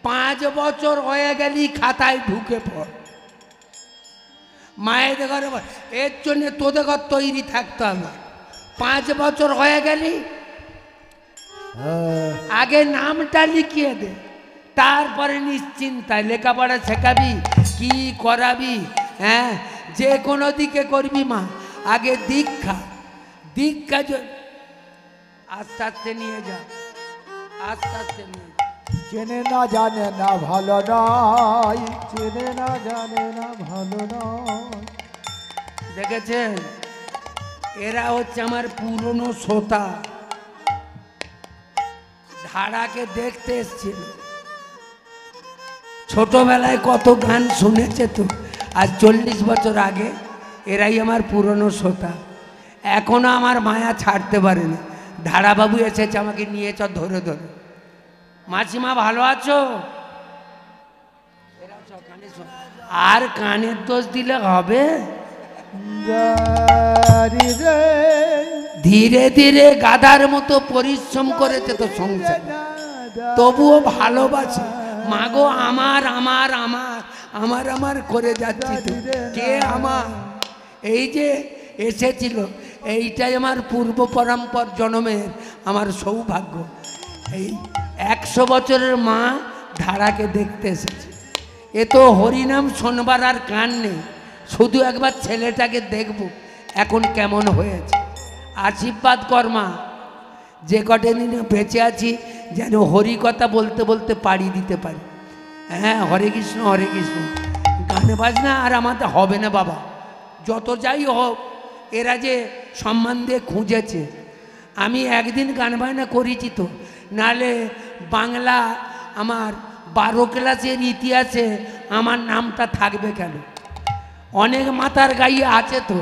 5 বছর হয়ে গেলি খাতায় ঢুকে পড়। মায়েদের ঘরে এর জন্য তোদের ঘর তৈরি থাকতে হবে। 5 বছর হয়ে গেলি আগে নামটা লিখিয়ে দে, তারপরে নিশ্চিন্তায় লেখাপড়া শেখাবি, কি করাবি, হ্যাঁ যে কোনো দিকে করবি মা। আগে দীক্ষা দীক্ষা আস্তে আস্তে নিয়ে যা, আস্তে আস্তে নিয়ে যা। চেনে না জানে না ভালো নয়, চেনে না জানে না ভালো নয়। দেখেছেন, এরা হচ্ছে আমার পুরনো শ্রোতা, ধারাকে দেখতে এসছিল। ছোটবেলায় কত গান শুনেছে তো, আজ 40 বছর আগে। এরাই আমার পুরনো শ্রোতা, এখনো আমার মায়া ছাড়তে পারেনি। ধারাবাবু এসেছে, আমাকে নিয়েছ ধরে ধরে। মাসিমা ভালো আছো? আর কানের দোষ দিলে হবে? ধীরে ধীরে গাধার মতো পরিশ্রম করেছে তো সংসার, তবুও ভালোবাসে। মাগো আমার আমার আমার আমার আমার করে যাচ্ছি তো, কে আমার? এই যে এসেছিল, এইটাই আমার পূর্ব পরম্পর জন্মের আমার সৌভাগ্য। এই 100 বছরের মা ধারাকে দেখতে এসেছে। এ তো হরিনাম শোনবার আর কান নেই, শুধু একবার ছেলেটাকে দেখব এখন কেমন হয়েছে। আশীর্বাদ কর মা, যে কটা দিন বেঁচে আছি যেন হরি কথা বলতে বলতে পাড়ি দিতে পারি। হ্যাঁ, হরে কৃষ্ণ হরে কৃষ্ণ। গান বাজনা আর আমাদের হবে না বাবা, যত যাই হোক। এরা যে সম্মান দিয়ে খুঁজেছে, আমি একদিন গান বাজনা করেছি তো, নালে বাংলা আমার 12 ক্লাসের ইতিহাসে আমার নামটা থাকবে কেন? অনেক মাতার গাইয়ে আছে তো,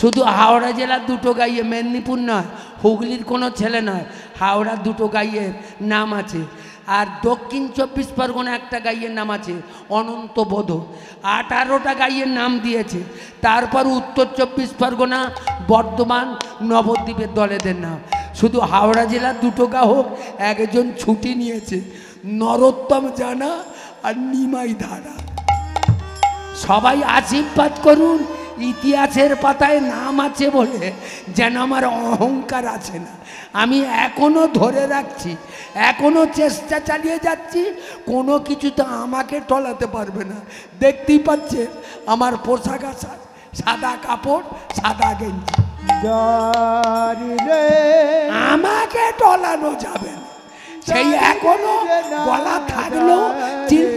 শুধু হাওড়া জেলার 2টো গাইয়ে, মেদিনীপুর নয়, হুগলির কোনো ছেলে নয়, হাওড়ার 2টো গাইয়ের নাম আছে। আর দক্ষিণ 24 পরগনা একটা গাইয়ের নাম আছে অনন্ত বোধ। 18টা গাইয়ের নাম দিয়েছে। তারপর উত্তর 24 পরগনা, বর্ধমান, নবদ্বীপের দলেদের নাম। শুধু হাওড়া জেলার 2টো গায়ক একজন ছুটি নিয়েছে, নরোত্তম জানা আর নিমাই ধারা। সবাই আশীর্বাদ করুন, ইতিহাসের পাতায় নাম আছে বলে যেন আমার অহংকার আছে না। আমি এখনো ধরে রাখছি, এখনো চেষ্টা চালিয়ে যাচ্ছি, কোনো কিছু তো আমাকে টলাতে পারবে না। দেখতেই পাচ্ছে আমার পোশাক আশাক, সাদা কাপড়, সাদা গেঞ্জি, আমাকে টলানো যাবে না। সেই এখনো গলা থাকলো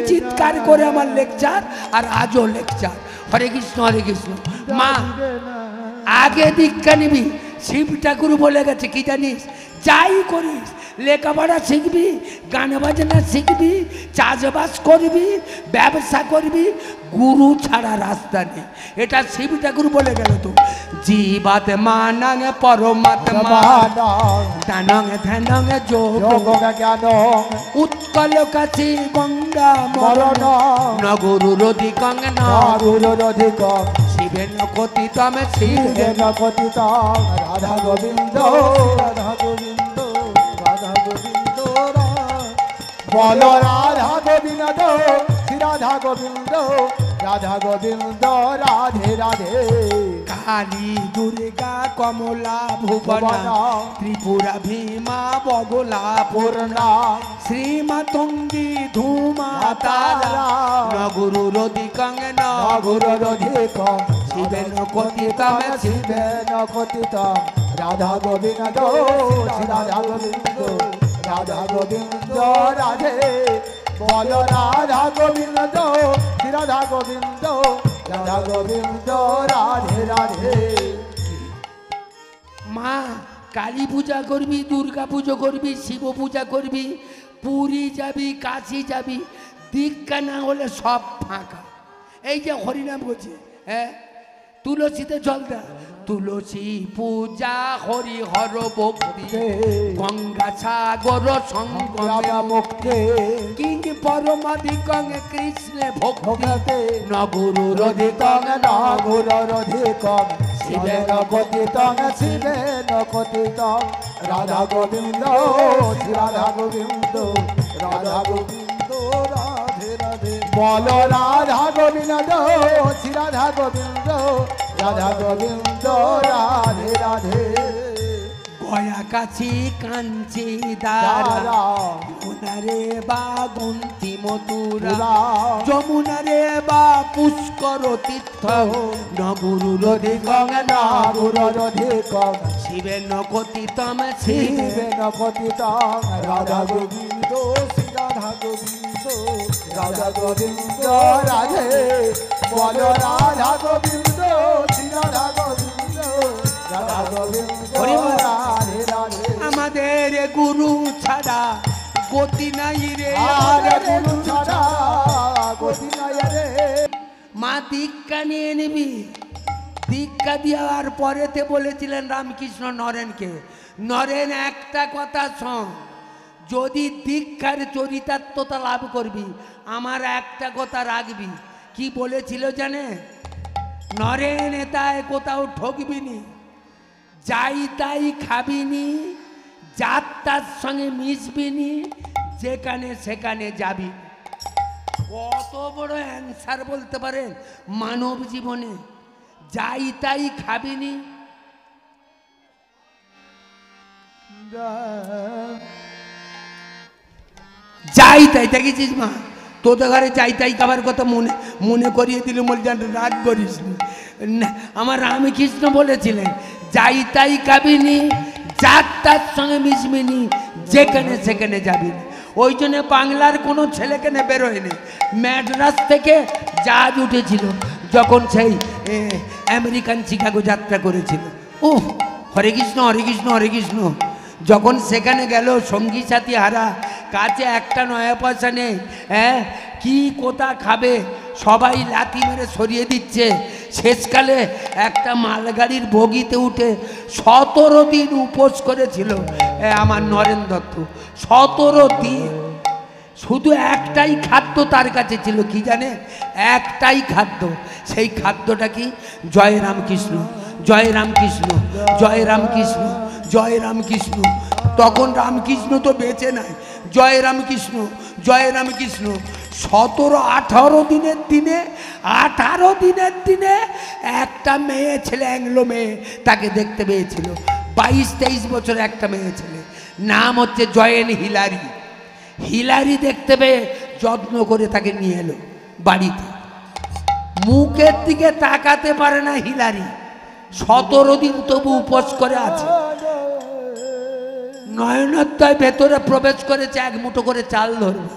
চিৎকার করে আমার লেকচার, আর আজও লেকচার। হরে কৃষ্ণ হরে কৃষ্ণ। মা আগে দীক্ষা নিবি, শিব ঠাকুর বলে গেছে কি জানিস? যাই করিস, লেখাপড়া শিখবি, গান বাজনা শিখবি, চাষবাস করবি, ব্যবসা করবি, গুরু ছাড়া রাস্তা নেই। এটা শিব ঠাকুর বলে গেল তো। জীবাতে মানাং পরমাত্মা দানং ধ্যানং যোগ জ্ঞান উৎকল কাছি গঙ্গা মরণ নগুরুর অধিকং নগুরুর অধিকং শিবেন কথিতম শিবেন কথিতম রাধা গোবিন্দ রাধা গোবিন্দ রাধা গোবিন্দ বল রাধা গোবিন্দ শ্রী রাধা গোবিন্দ রাধা গোবিন্দ রাধে রাধে। কালী দুর্গা কমলা ভুবনা ত্রিপুরা ভীমা বগলা পূর্ণা শ্রীমাতঙ্গী ধূমা তারা নগুরুর অধিকং নগুরুর অধিকং শিবেন কথিতম শিবেন কথিতম রাধা গোবিন্দ শ্রী রাধা গোবিন্দ রাধা গোবিন্দ রাধে। বল রাধা গোবিন্দ শ্রী রাধা গোবিন্দ রাধা গোবিন্দ রাধে রাধে। মা কালী পূজা করবি, দুর্গা পুজো করবি, শিব পূজা করবি, পুরী যাবি, কাশী যাবি, দীক্ষা না হলে সব ফাঁকা। এই যে হরিনাম করছে, হ্যাঁ তুলসীতে জল দা, তুলসী পূজা হরি হর ভক্তি গঙ্গা সাগর সংগমে মুক্তি কিং পরমাধিকং কৃষ্ণে ভক্তি নগুরুর অধিকং নগুরুর অধিকং শিবেন কথিতং শিবেন কথিতং রাধা গোবিন্দ শ্রী রাধা গোবিন্দ রাধা গোবিন্দ। বলো রাধা গোবিন্দ শ্রী রাধা গোবিন্দ রাধা গোবিন্দ রাধে রাধে গয়া কাছি কাঞ্চি দ্বারা যমুনারে বা গন্তি মথুরা যমুনারে বা পুষ্কর তীর্থ নবুরুরধিকং নাগুরধিকং শিবেন কথিতম শিবেন কথিতং রাধা গোবিন্দ শ্রী রাধা গোবিন্দ রাধা গোবিন্দ রাধে বলো রাধা গোবিন্দ শ্রী রাধা গোবিন্দ রাধা গোবিন্দ রাধে রাধে আমাদের গুরু ছাড়া গতি নাই রে গুরু ছাড়া গতি নাই রে মা দীক্ষা নিয়ে নিবি দীক্ষা দেওয়ার পরেতে বলেছিলেন রামকৃষ্ণ নরেনকে নরেন একটা কথা শোন যদি দীক্ষার চরিতার্থতা লাভ করবি আমার একটা কথা রাখবি কি বলেছিল জানে নরেন এটায় কোথাও ঠকবিনি যাই তাই খাবিনি যার তার সঙ্গে মিশবিনি যেখানে সেখানে যাবি কত বড় অ্যান্সার বলতে পারেন মানব জীবনে যাই তাই খাবিনি যাই তাই দেখেছিস মা তোদের ঘরে যাই তাই খাবার কথা মনে মনে করিয়ে দিল বলছেন রাগ করিস না আমার রামকৃষ্ণ বলেছিলেন যাই তাই খাবিনি যার তার সঙ্গে মিশবিনি যেখানে সেখানে যাবি না ওই জন্য বাংলার কোনো ছেলেকেনে বেরোয়নি ম্যাড্রাস থেকে জাহাজ উঠেছিল যখন সেই আমেরিকান শিকাগো যাত্রা করেছিল ও হরে কৃষ্ণ হরে কৃষ্ণ হরে কৃষ্ণ যখন সেখানে গেল সঙ্গী সাথী হারা কাছে একটা নয়া পয়সা নেই হ্যাঁ কি কোথা খাবে সবাই লাথি মেরে সরিয়ে দিচ্ছে শেষকালে একটা মালগাড়ির বগিতে উঠে 17 দিন উপোস করেছিল আমার নরেন দত্ত 17 দিন শুধু একটাই খাদ্য তার কাছে ছিল কি জানে একটাই খাদ্য সেই খাদ্যটা কি জয় রামকৃষ্ণ জয় রামকৃষ্ণ জয় রামকৃষ্ণ জয় রামকৃষ্ণ তখন রামকৃষ্ণ তো বেঁচে নাই জয় রামকৃষ্ণ জয় রামকৃষ্ণ 17-18 দিনের দিনে 18 দিনের দিনে একটা মেয়ে ছেলে অ্যাংলো মেয়ে তাকে দেখতে পেয়েছিল 22-23 বছর একটা মেয়ে ছেলে নাম হচ্ছে জয়েন হিলারি হিলারি দেখতে পেয়ে যত্ন করে তাকে নিয়ে এলো বাড়িতে মুখের দিকে তাকাতে পারে না হিলারি 17 দিন তবু উপোস করে আছে নয়নদ্বয় ভেতরে প্রবেশ করেছে এক মুঠো করে চাল ধরবে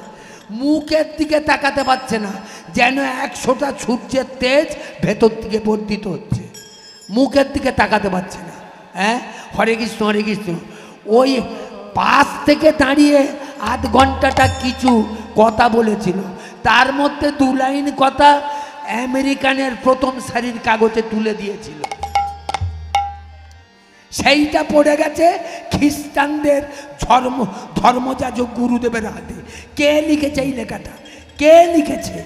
মুখের দিকে তাকাতে পারছে না যেন 100টা সূর্যের তেজ ভেতর থেকে বর্ধিত হচ্ছে মুখের দিকে তাকাতে পারছে না হ্যাঁ হরে কৃষ্ণ হরে কৃষ্ণ ওই পাশ থেকে দাঁড়িয়ে আধ ঘন্টাটা কিছু কথা বলেছিল তার মধ্যে 2 লাইন কথা আমেরিকানের প্রথম সারির কাগজে তুলে দিয়েছিল সেইটা পড়ে গেছে খ্রিস্টানদের ধর্মযাজক গুরুদেবের হাতে কে লিখেছে এই লেখাটা কে লিখেছে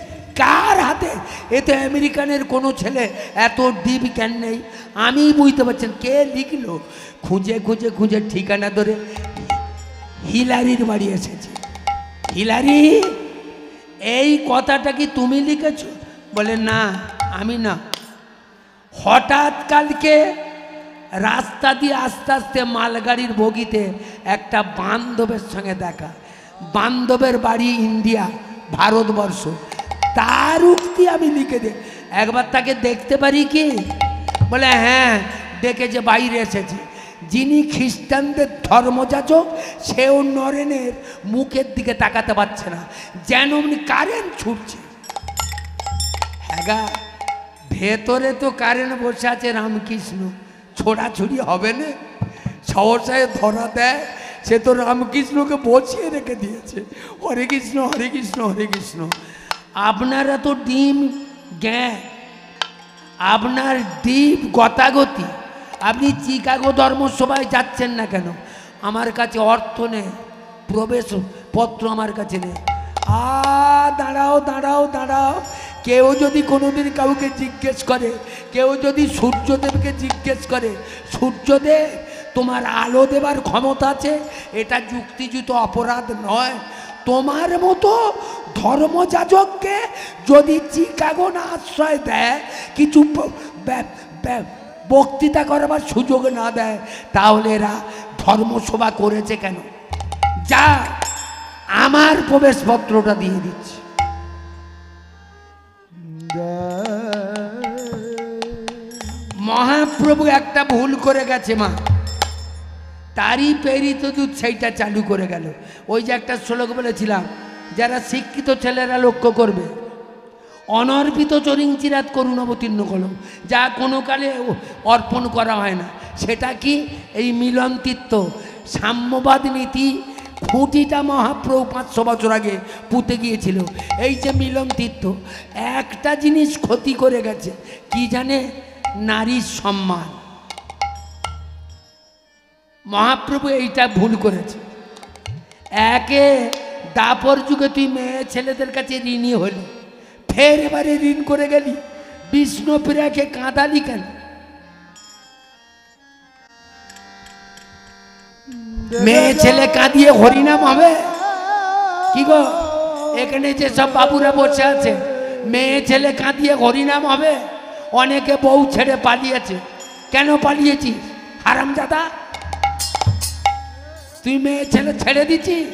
কার হাতে এতে আমেরিকানের কোনো ছেলে এত ডিপ জ্ঞান নেই আমি বুঝতে পারছেন কে লিখলো খুঁজে খুঁজে খুঁজে ঠিকানা ধরে হিলারির বাড়ি এসেছে হিলারি এই কথাটা কি তুমি লিখেছো বলে না আমি না হঠাৎ কালকে রাস্তা দিয়ে আস্তে আস্তে মালগাড়ির বগিতে একটা বান্ধবের সঙ্গে দেখা বান্ধবের বাড়ি ইন্ডিয়া ভারতবর্ষ তার উক্তি আমি লিখে দে একবার তাকে দেখতে পারি কি বলে হ্যাঁ ডেকেছে বাইরে এসেছে যিনি খ্রিস্টানদের ধর্মযাজক সেও নরেনের মুখের দিকে তাকাতে পারছে না যেন উনি কারেন্ট ছুটছে হ্যাঁ ভেতরে তো কারেন্ট বসে আছে রামকৃষ্ণ ছোড়াছুড়ি হবে না সহসায় ধরা দেয় সে তো রামকৃষ্ণকে বসিয়ে রেখে দিয়েছে হরে কৃষ্ণ হরে কৃষ্ণ হরে কৃষ্ণ আপনারা তো ডিম জ্ঞান আপনার ডিপ গতাগতি আপনি চিকাগো ধর্মসভায় যাচ্ছেন না কেন আমার কাছে অর্থ নেই প্রবেশ পত্র আমার কাছে নেই দাঁড়াও দাঁড়াও দাঁড়াও কেউ যদি কোনোদিন কাউকে জিজ্ঞেস করে কেউ যদি সূর্যদেবকে জিজ্ঞেস করে সূর্যদেব তোমার আলো দেবার ক্ষমতা আছে এটা যুক্তিযুক্ত অপরাধ নয় তোমার মতো ধর্মযাজককে যদি চিকাগো না আশ্রয় দেয়, কিছু বক্তৃতা করবার সুযোগ না দেয়, তাহলে এরা ধর্মসভা করেছে কেন? যা, আমার প্রবেশপত্রটা দিয়ে দিচ্ছি। মহাপ্রভু একটা ভুল করে গেছে মা, তারই প্রেরিত দূত সেইটা চালু করে গেল। ওই যে একটা শ্লোক বলেছিলাম, যারা শিক্ষিত ছেলেরা লক্ষ্য করবে, অনর্পিত চরিঞ্চিরাত করুণ অবতীর্ণ কলম, যা কোনো কালে অর্পণ করা হয় না, সেটা কি? এই মিলনতীর্থ সাম্যবাদ নীতি খুঁটিটা মহাপ্রভু 500 বছর আগে পুঁতে গিয়েছিল। এই যে মিলনতীর্থ একটা জিনিস ক্ষতি করে গেছে, কি জানে? নারীর সম্মান। মহাপ্রভু এইটা ভুল করেছে। একে দাপর যুগে তুই মেয়ে ছেলেদের কাছে ঋণী হলি, ফের এবারে ঋণ করে গেলি, বিষ্ণুপ্রিয়াকে কাঁদালি কেন? মেয়ে ছেলে কাঁদিয়ে হরিনাম হবে কি গো? এখানে যে সব বাবুরা বসে আছে, মেয়ে ছেলে কাঁদিয়ে হরিনাম হবে? অনেকে বউ ছেড়ে পালিয়েছে। কেন পালিয়েছিস হারামজাদা? তুই মেয়ে ছেলে ছেড়ে দিচ্ছিস?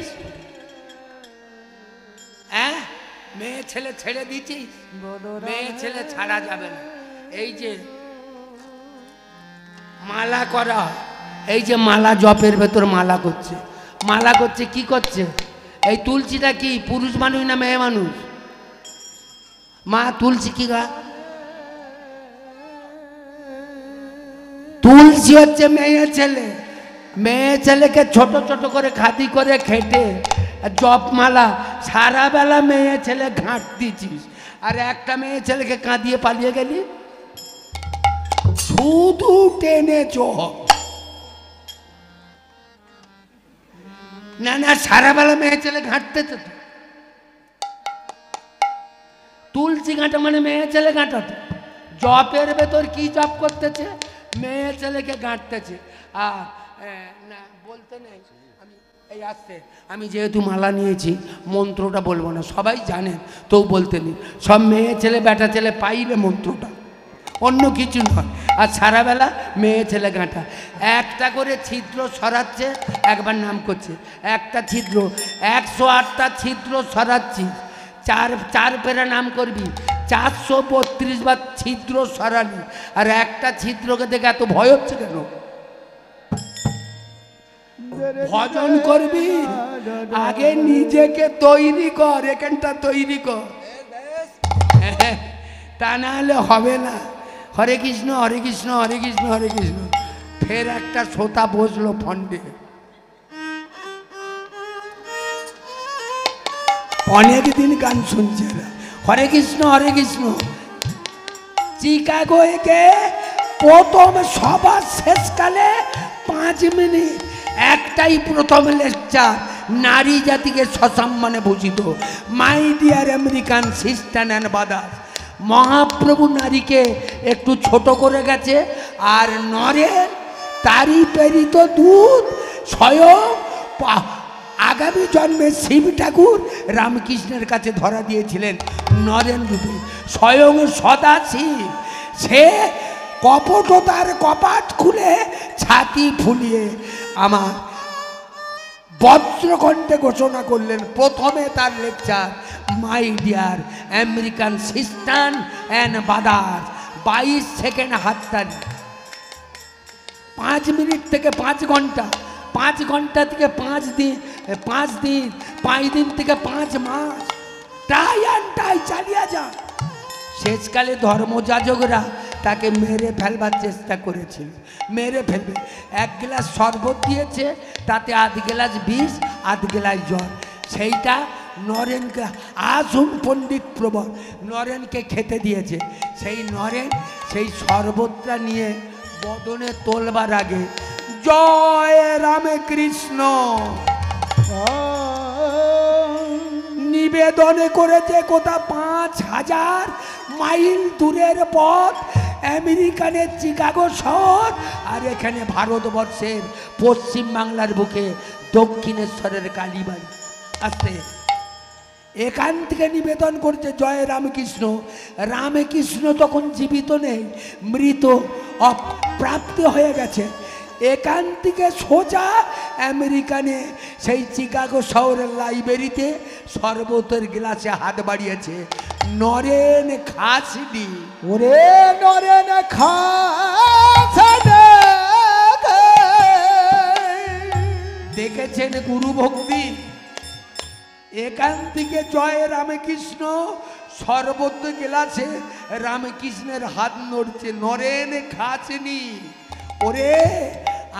হ্যাঁ, মেয়ে ছেলে ছেড়ে দিচ্ছিস? মেয়ে ছেলে ছাড়া যাবে না। এই যে মালা করা, এই যে মালা, জপের ভেতর মালা করছে, মালা করছে কি করছে? এই তুলসীটা কি পুরুষ মানুষ না মেয়ে মানুষ? মা তুলসী কি গা? তুলসী হচ্ছে মেয়ে ছেলে। মেয়ে ছেলেকে ছোট ছোট করে খাদি করে খেটে জপমালা সারা বেলা মেয়ে ছেলে ঘাঁট দিছিস, আর একটা মেয়ে ছেলেকে কাঁদিয়ে পালিয়ে গেলি। শুধু টেনে চোখ না, না, সারা বেলা মেয়ে ছেলে ঘাঁটতেছে তো। তুলসী ঘাঁটা মানে মেয়ে ছেলে ঘাঁটাতে। জপের ভেতর কি জপ করতেছে? মেয়ে ছেলেকে গাঁটতেছে। আর না বলতে নেই, আমি এই আসতে, আমি যেহেতু মালা নিয়েছি মন্ত্রটা বলবো না, সবাই জানেন, তো বলতে নেই। সব মেয়ে ছেলে বেটা ছেলে পাইলে মন্ত্রটা, অন্য কিছু নয়। আর সারাবেলা মেয়ে ছেলে গাঁটা, একটা করে ছিদ্র সরাচ্ছে, একবার নাম করছে একটা ছিদ্র, 108টা ছিদ্র সরাচ্ছি, চার পেরা নাম করবি, 432 বার ছিদ্র সরালি, আর একটা ছিদ্রকে দেখে এত ভয় হচ্ছে কেন? ভজন করবি, আগে নিজেকে তৈরি কর, এখানটা তৈরি কর, তা না হলে হবে না। হরে কৃষ্ণ হরে কৃষ্ণ হরে কৃষ্ণ হরে কৃষ্ণ। ফের একটা শ্রোতা বসলো ফন্ডে, অনেকদিন গান শুনছে না। হরে কৃষ্ণ হরে কৃষ্ণ। চিকাগোকে প্রথম সবার শেষকালে 5 মিনিট একটাই প্রথম লেকচার, নারী জাতিকে সসম্মানে ভূষিত, my dear American sister and brothers. Mahaprabhu নারীকে একটু ছোট করে গেছে, আর নরেন তারই প্রেরিত দূত স্বয়ং আগামী জন্মে শিব ঠাকুর রামকৃষ্ণের কাছে ধরা দিয়েছিলেন নরেন রূপে, স্বয়ং সদাশিব। সে কপটতার কপাট খুলে ছাতি ফুলিয়ে আমার বজ্রকণ্ঠে ঘোষণা করলেন। প্রথমে তার lecture, my dear American sister and brothers, 22 second হাততালি। 5 মিনিট থেকে 5 ঘন্টা, 5 ঘন্টা থেকে 5 দিন, 5 দিন, 5 দিন থেকে 5 মাস, টাই অ্যান্ড টাই চালিয়ে যান। শেষকালে ধর্মযাজকরা তাকে মেরে ফেলবার চেষ্টা করেছিল, মেরে ফেলবে। 1 গ্লাস শরবত দিয়েছে, তাতে 1/2 গ্লাস বিষ, 1/2 গ্লাস জল। সেইটা নরেনকে, আসুন পণ্ডিত প্রবর, নরেনকে খেতে দিয়েছে। সেই নরেন সেই শরবতটা নিয়ে বদনে তোলবার আগে জয় রামে কৃষ্ণ নিবেদনে করেছে। কোথা 5000 মাইল দূরের পথ, আমেরিকানের চিকাগো শহর, আর এখানে ভারতবর্ষের পশ্চিম বাংলার বুকে দক্ষিণেশ্বরের কালীবাড়ি। আসতে এখান থেকে নিবেদন করছে জয় রামকৃষ্ণ। রামকৃষ্ণ তখন জীবিত নেই, মৃত, অপ্রাপ্ত হয়ে গেছে। এখান থেকে সোজা আমেরিকানে সেই চিকাগো শহরের লাইব্রেরিতে শরবতের গ্লাসে হাত বাড়িয়েছে নরেন খাসনি। ওরে নরেন খাসনি দেখেছেন গুরু ভক্তি। এখান থেকে জয় রামকৃষ্ণ শরবত গ্লাসে রামকৃষ্ণের হাত নড়ছে, নরেন খাসনি। ওরে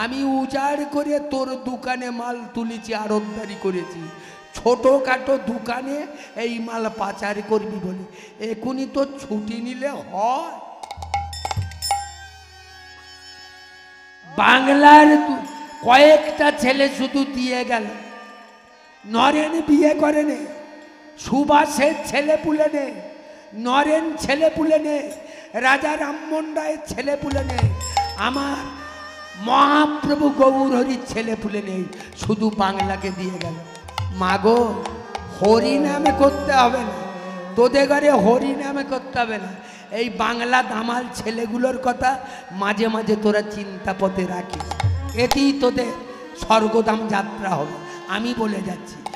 আমি উজাড় করে তোর দোকানে মাল তুলেছি, আড়তদারি করেছি, ছোটখাটো দোকানে এই মাল পাচার করবি বলে এখনই তো ছুটি নিলে হয়। বাংলার কয়েকটা ছেলে শুধু দিয়ে গেল। নরেন বিয়ে করে নে, সুভাষের ছেলে পুলে নে, নরেন ছেলে পুলে নে, রাজা রামমোহন রায়ের ছেলে পুলে নে, আমার মহাপ্রভু গৌরহরির ছেলে পুলে নেই, শুধু বাংলাকে দিয়ে গেল। মাগো হরি নামে করতে হবে না, তোদের ঘরে হরি নামে করতে হবে না। এই বাংলা দামাল ছেলেগুলোর কথা মাঝে মাঝে তোরা চিন্তা পথে রাখিস, এতেই তোদের স্বর্গধাম যাত্রা হবে। আমি বলে যাচ্ছি।